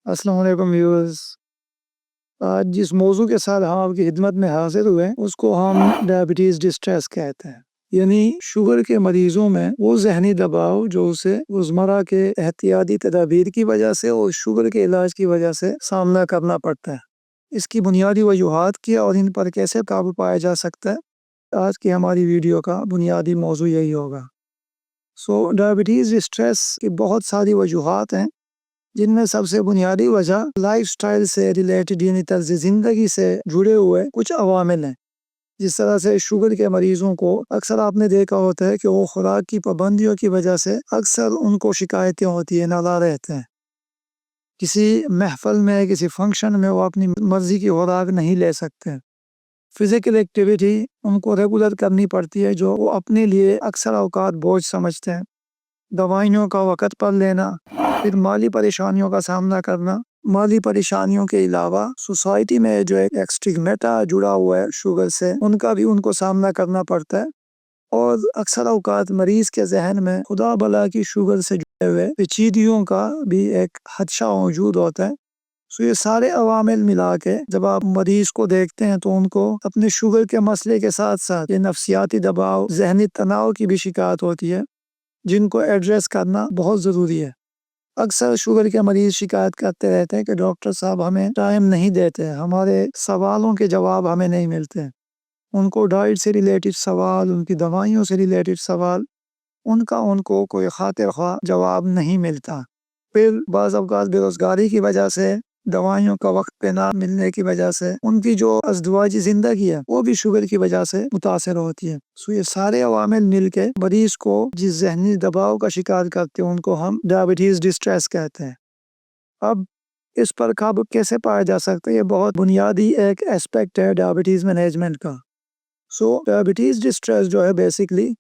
अस्सलाम वालेकुम व्यूअर्स। आज जिस मौजू के साथ हम आपकी खिदमत में हाजिर हुए उसको हम डायबिटीज़ डिस्ट्रेस कहते हैं। यानी शुगर के मरीजों में वो जहनी दबाव जो उसे रोज़मर्रा के एहतियाती तदाबीर की वजह से और शुगर के इलाज की वजह से सामना करना पड़ता है। इसकी बुनियादी वजूहात क्या और इन पर कैसे काबू पाया जा सकता है, आज की हमारी वीडियो का बुनियादी मौजू यही होगा। डायबिटीज़ डिस्ट्रेस की बहुत सारी वजूहात हैं, जिनमें सबसे बुनियादी वजह लाइफस्टाइल से रिलेटेड यानी तर्ज ज़िंदगी से जुड़े हुए कुछ अवामिल हैं। जिस तरह से शुगर के मरीज़ों को अक्सर आपने देखा होता है कि वो खुराक की पाबंदियों की वजह से अक्सर उनको शिकायतें होती हैं, नाला रहते हैं। किसी महफिल में, किसी फंक्शन में वो अपनी मर्ज़ी की खुराक नहीं ले सकते। फिज़िकल एक्टिविटी उनको रेगुलर करनी पड़ती है, जो वो अपने लिए अक्सर औकात बोझ समझते हैं। दवाइयों का वक़्त पर लेना, फिर माली परेशानियों का सामना करना। माली परेशानियों के अलावा सोसाइटी में जो एक स्टिग्मेटा जुड़ा हुआ है शुगर से, उनका भी उनको सामना करना पड़ता है। और अक्सर औकात मरीज़ के जहन में खुदा भला की शुगर से जुड़े हुए पेचीदगियों का भी एक खदशा मौजूद होता है। ये सारे अवामिल मिला के जब आप मरीज़ को देखते हैं तो उनको अपने शुगर के मसले के साथ साथ ये नफसियाती दबाव, जहनी तनाव की भी शिकायत होती है, जिनको एड्रेस करना बहुत ज़रूरी है। अक्सर शुगर के मरीज़ शिकायत करते रहते हैं कि डॉक्टर साहब हमें टाइम नहीं देते, हमारे सवालों के जवाब हमें नहीं मिलते। उनको डाइट से रिलेटेड सवाल, उनकी दवाइयों से रिलेटेड सवाल, उनको कोई खातिर ख्वाह जवाब नहीं मिलता। फिर बाज़ औक़ात बेरोज़गारी की वजह से, दवाइयों का वक्त पे ना मिलने की वजह से उनकी जो अज़दवाजी ज़िंदगी है वो भी शुगर की वजह से मुतासर होती है। ये सारे अवामिल मिल के मरीज़ को जिस जहनी दबाव का शिकार करते हैं उनको हम डायबिटीज़ डिस्ट्रेस कहते हैं। अब इस पर काबू कैसे पाया जा सकता है, ये बहुत बुनियादी एक एस्पेक्ट है डायबिटीज़ मैनेजमेंट का। डायबिटीज़ डिस्ट्रेस जो है बेसिकली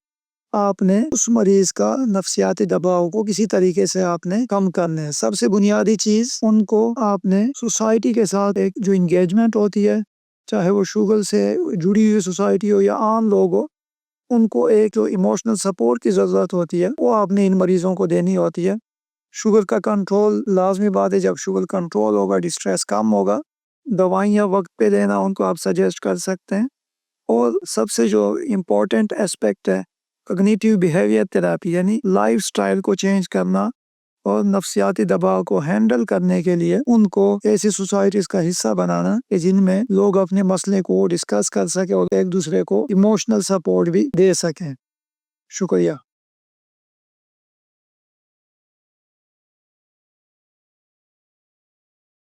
आपने उस मरीज़ का नफसियाती दबाव को किसी तरीके से आपने कम करना है। सबसे बुनियादी चीज़, उनको आपने सोसाइटी के साथ एक जो इंगेजमेंट होती है, चाहे वो शुगर से जुड़ी हुई सोसाइटी हो या आम लोग हो, उनको एक जो इमोशनल सपोर्ट की ज़रूरत होती है वो आपने इन मरीज़ों को देनी होती है। शुगर का कंट्रोल लाजमी बात है, जब शुगर कंट्रोल होगा डिस्ट्रेस कम होगा। दवाइयाँ वक्त पे देना उनको आप सजेस्ट कर सकते हैं। और सबसे जो इम्पोर्टेंट एस्पेक्ट है कॉग्निटिव बिहेवियर थेरेपी, यानी लाइफस्टाइल को चेंज करना और नफसियाती दबाव को हैंडल करने के लिए उनको ऐसी सोसाइटीज़ का हिस्सा बनाना कि जिनमें लोग अपने मसले को डिस्कस कर सकें और एक दूसरे को इमोशनल सपोर्ट भी दे सकें। शुक्रिया।